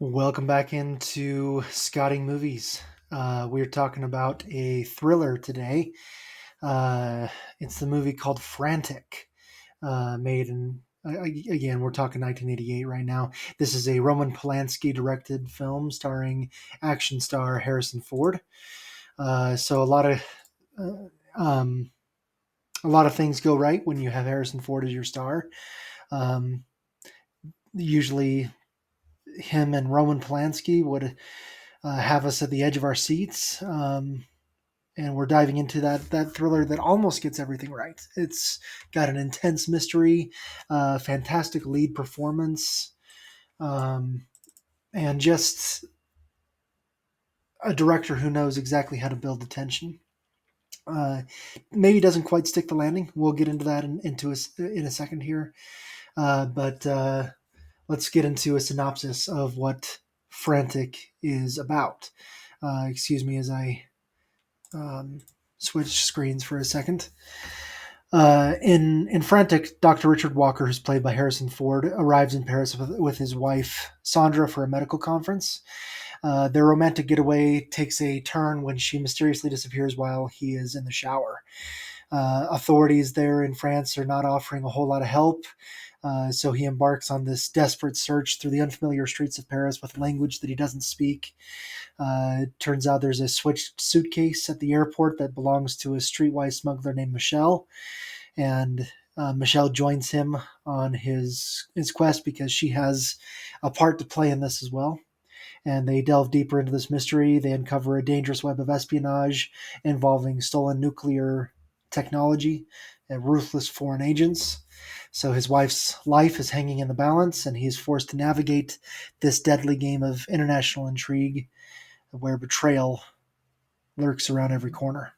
Welcome back into Scotting Movies. We're talking about a thriller today. Uh, it's the movie called Frantic, made in, again, we're talking 1988 right now. This is a Roman Polanski directed film starring action star Harrison Ford. So uh, um, a lot of things go right when you have Harrison Ford as your star. Um, Usually, him and Roman Polanski would have us at the edge of our seats. And we're diving into that thriller that almost gets everything right. It's got an intense mystery, fantastic lead performance, um, and just a director who knows exactly how to build the tension. Uh, Maybe doesn't quite stick the landing. We'll get into that in a second here. But let's get into a synopsis of what Frantic is about. Excuse me as I um, switch screens for a second. In Frantic, Dr. Richard Walker, who's played by Harrison Ford, arrives in Paris with his wife Sondra for a medical conference. Their romantic getaway takes a turn when she mysteriously disappears while he is in the shower. Authorities there in France are not offering a whole lot of help, so he embarks on this desperate search through the unfamiliar streets of Paris with language that he doesn't speak. Turns out there's a switched suitcase at the airport that belongs to a streetwise smuggler named Michelle, and Michelle joins him on his quest because she has a part to play in this as well. And they delve deeper into this mystery. They uncover a dangerous web of espionage involving stolen nuclear technology and ruthless foreign agents. So his wife's life is hanging in the balance, and he's forced to navigate this deadly game of international intrigue where betrayal lurks around every corner.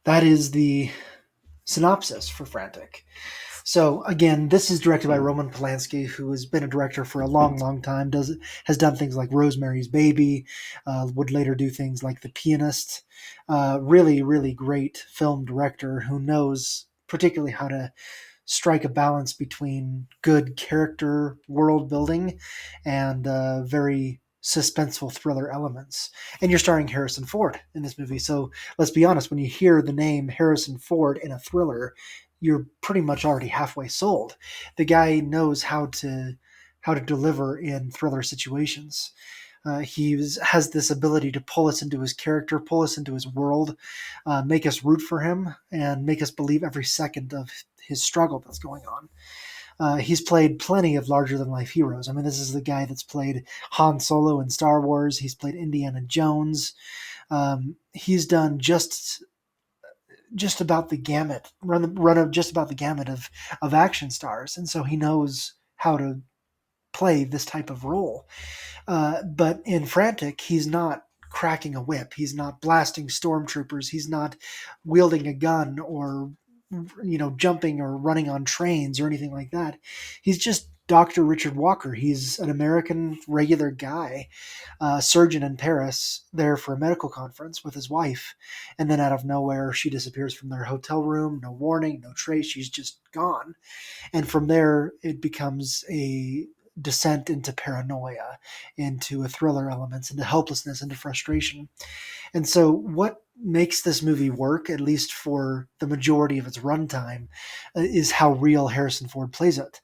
That is the synopsis for Frantic. So again, this is directed by Roman Polanski, who has been a director for a long, long time. Has done things like Rosemary's Baby, would later do things like The Pianist. Really, really great film director who knows particularly how to strike a balance between good character world building and very suspenseful thriller elements. And you're starring Harrison Ford in this movie. So let's be honest, when you hear the name Harrison Ford in a thriller, you're pretty much already halfway sold. The guy knows how to deliver in thriller situations. Has this ability to pull us into his character, pull us into his world, make us root for him, and make us believe every second of his struggle that's going on. He's played plenty of larger than life heroes. I mean, this is the guy that's played Han Solo in Star Wars. He's played Indiana Jones. He's done just about the gamut, run of just about the gamut of action stars, and so he knows how to play this type of role. But in Frantic, he's not cracking a whip. He's not blasting stormtroopers. He's not wielding a gun or jumping or running on trains or anything like that. He's just Dr. Richard Walker. He's an American regular guy, surgeon in Paris, there for a medical conference with his wife. And then out of nowhere, she disappears from their hotel room. No warning, no trace. She's just gone. And from there, it becomes a descent into paranoia, into a thriller elements, into helplessness, into frustration. And so, what makes this movie work, at least for the majority of its runtime, is how real Harrison Ford plays it.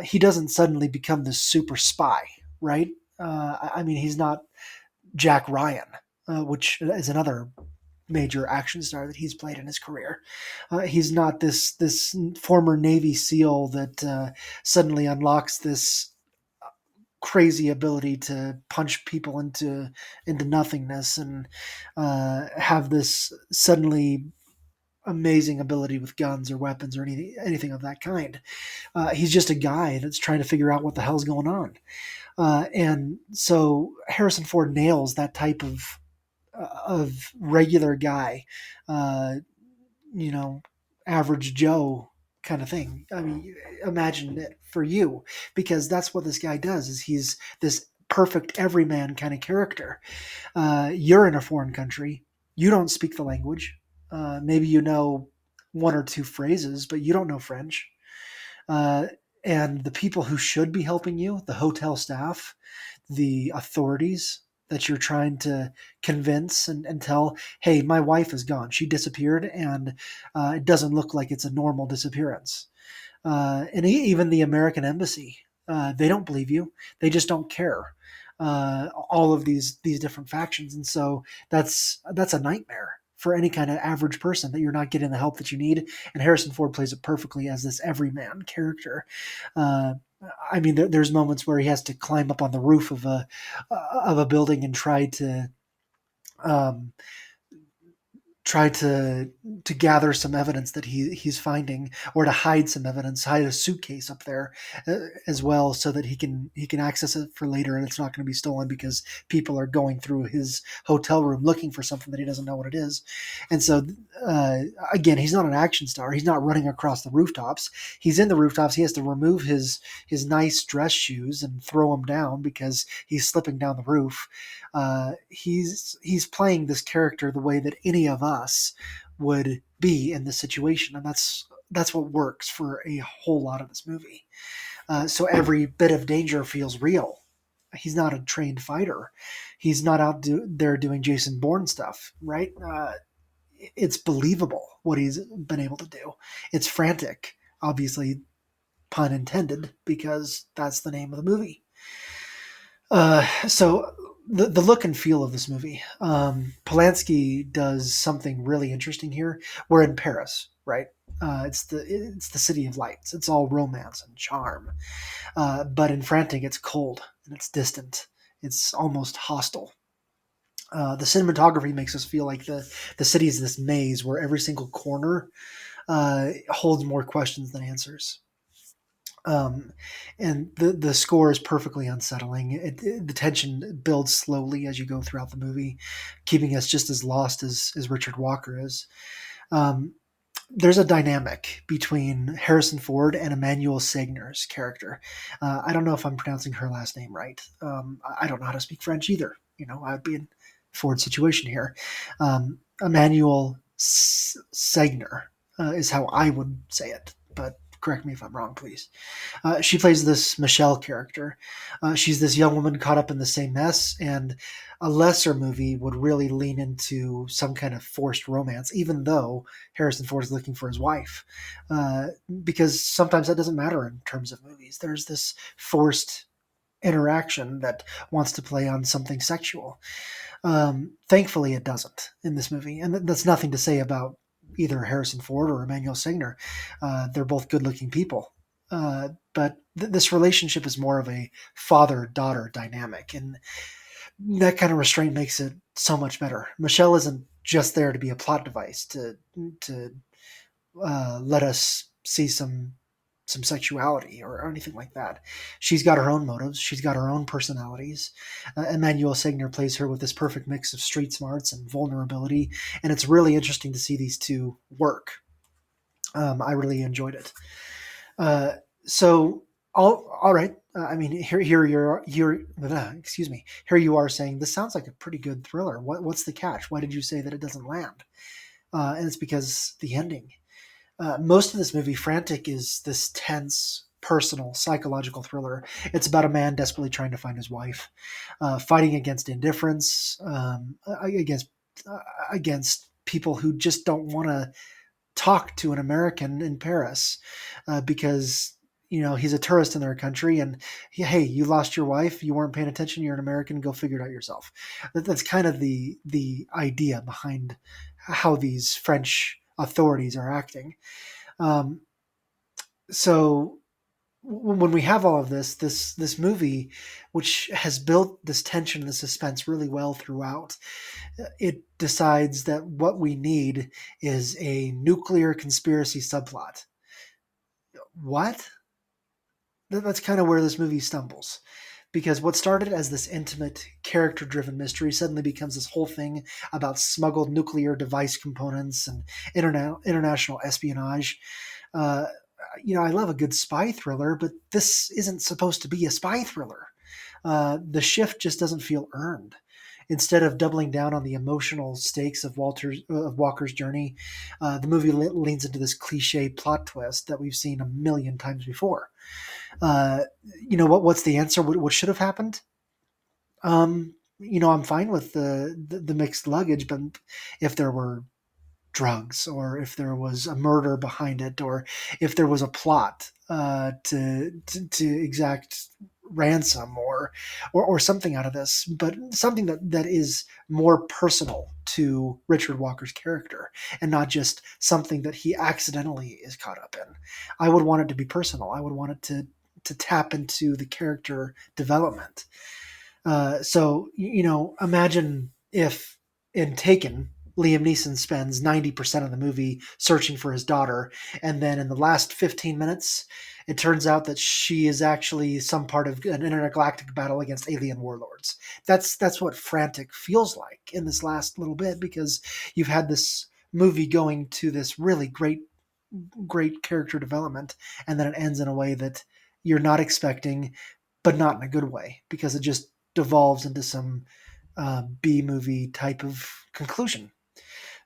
He doesn't suddenly become this super spy, right? I mean, he's not Jack Ryan, which is another major action star that he's played in his career. He's not this former Navy SEAL that suddenly unlocks this crazy ability to punch people into nothingness and have this suddenly amazing ability with guns or weapons or anything of that kind. He's just a guy that's trying to figure out what the hell's going on. And so Harrison Ford nails that type of regular guy, uh, you know, average Joe kind of thing. I mean, imagine it for you, because that's what this guy does. Is he's this perfect everyman kind of character. You're in a foreign country. You don't speak the language. Maybe you know one or two phrases, but you don't know French. Uh, And the people who should be helping you, the hotel staff, the authorities that you're trying to convince and tell, hey, my wife is gone. She disappeared, and it doesn't look like it's a normal disappearance. Even the American embassy, they don't believe you. They just don't care. All of these different factions, and so that's a nightmare for any kind of average person, that you're not getting the help that you need. And Harrison Ford plays it perfectly as this everyman character. Uh, I mean, there's moments where he has to climb up on the roof of a building and um, try to gather some evidence that he's finding, or to hide some evidence, hide a suitcase up there as well, so that he can access it for later, and it's not going to be stolen, because people are going through his hotel room looking for something that he doesn't know what it is. And so uh, again, he's not an action star. He's not running across the rooftops. He's in the rooftops. He has to remove his nice dress shoes and throw them down because he's slipping down the roof. He's playing this character the way that any of us would be in this situation, and that's what works for a whole lot of this movie. So every bit of danger feels real. He's not a trained fighter. He's not there doing Jason Bourne stuff, right? It's believable what he's been able to do. It's frantic, obviously, pun intended, because that's the name of the movie. So the look and feel of this movie, Polanski does something really interesting here. We're in Paris, right? It's the city of lights. It's all romance and charm. But in Frantic, it's cold and it's distant. It's almost hostile. The cinematography makes us feel like the city is this maze where every single corner holds more questions than answers. Um, and the score is perfectly unsettling. The tension builds slowly as you go throughout the movie, keeping us just as lost as Richard Walker is. Um, there's a dynamic between Harrison Ford and Emmanuel Segner's character. I don't know if I'm pronouncing her last name right. I don't know how to speak French either. I would be in Ford's situation here. Emmanuel Segner is how I would say it, but correct me if I'm wrong, please. She plays this Michelle character. She's this young woman caught up in the same mess, and a lesser movie would really lean into some kind of forced romance, even though Harrison Ford is looking for his wife. Because sometimes that doesn't matter in terms of movies. There's this forced interaction that wants to play on something sexual. Thankfully, it doesn't in this movie, and that's nothing to say about either Harrison Ford or Emmanuel Segner. They're both good-looking people, but this relationship is more of a father-daughter dynamic, and that kind of restraint makes it so much better. Michelle isn't just there to be a plot device to let us see some sexuality or anything like that. She's got her own motives. She's got her own personalities. Emmanuel Segner plays her with this perfect mix of street smarts and vulnerability, and it's really interesting to see these two work. I really enjoyed it. Uh, so, all right. I mean, here you're excuse me. Here you are saying this sounds like a pretty good thriller. What's the catch? Why did you say that it doesn't land? And it's because the ending. Most of this movie, Frantic, is this tense, personal, psychological thriller. It's about a man desperately trying to find his wife, fighting against indifference, against against people who just don't want to talk to an American in Paris because he's a tourist in their country, and hey, you lost your wife, you weren't paying attention, you're an American, go figure it out yourself. That's kind of the idea behind how these French authorities are acting. Um, so when we have all of this movie, which has built this tension and the suspense really well throughout, it decides that what we need is a nuclear conspiracy subplot. What? That's kind of where this movie stumbles. Because what started as this intimate, character driven mystery suddenly becomes this whole thing about smuggled nuclear device components and international espionage. Uh, I love a good spy thriller, but this isn't supposed to be a spy thriller. The shift just doesn't feel earned. Instead of doubling down on the emotional stakes of Walker's journey, the movie leans into this cliche plot twist that we've seen a million times before. Uh, what's the answer? What should have happened? I'm fine with the mixed luggage, but if there were drugs, or if there was a murder behind it, or if there was a plot to exact ransom, or something out of this, but something that is more personal to Richard Walker's character, and not just something that he accidentally is caught up in. I would want it to be personal. I would want it to tap into the character development. Imagine if in Taken, Liam Neeson spends 90% of the movie searching for his daughter, and then in the last 15 minutes, it turns out that she is actually some part of an intergalactic battle against alien warlords. That's what Frantic feels like in this last little bit, because you've had this movie going to this really great character development, and then it ends in a way that you're not expecting, but not in a good way, because it just devolves into some B movie type of conclusion.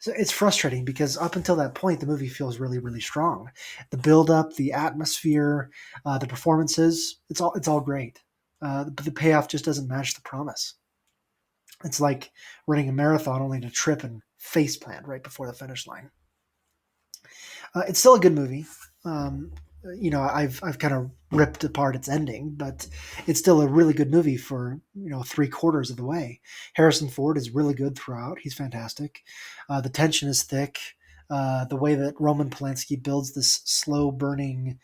So it's frustrating, because up until that point, the movie feels really, really strong. The build up, the atmosphere, the performances, it's all great. But the payoff just doesn't match the promise. It's like running a marathon only to trip and faceplant right before the finish line. It's still a good movie. Um, I've kind of ripped apart its ending, but it's still a really good movie for 3/4 of the way. Harrison Ford is really good throughout. He's fantastic. The tension is thick. The way that Roman Polanski builds this slow burning,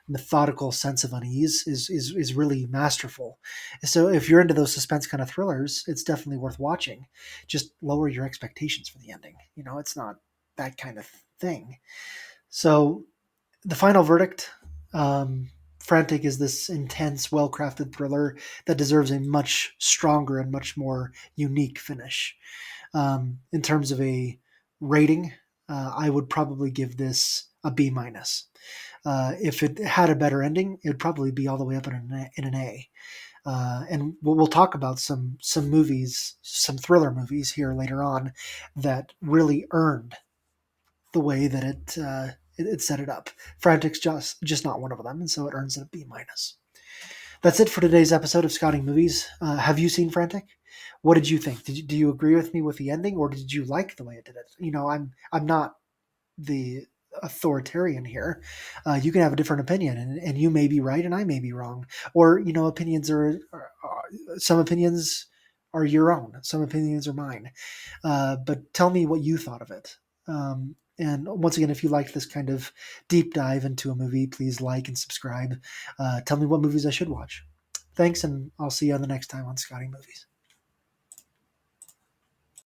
methodical sense of unease is really masterful. So if you're into those suspense kind of thrillers, it's definitely worth watching. Just lower your expectations for the ending. It's not that kind of thing. So the final verdict, Frantic is this intense, well crafted thriller that deserves a much stronger and much more unique finish. In terms of a rating, I would probably give this a B minus. If it had a better ending, it would probably be all the way up in an A. And we'll talk about some movies, some thriller movies here later on, that really earned the way that it set it up. Frantic's just not one of them, and so it earns a B minus. That's it for today's episode of Scouting Movies. Have you seen Frantic? What did you think? Do you agree with me with the ending, or did you like the way it did it? I'm not the authoritarian here. You can have a different opinion, and you may be right, and I may be wrong. Or opinions are some opinions are your own, some opinions are mine. But tell me what you thought of it. And once again, if you liked this kind of deep dive into a movie, please like and subscribe. Tell me what movies I should watch. Thanks, and I'll see you on the next time on Scouting Movies.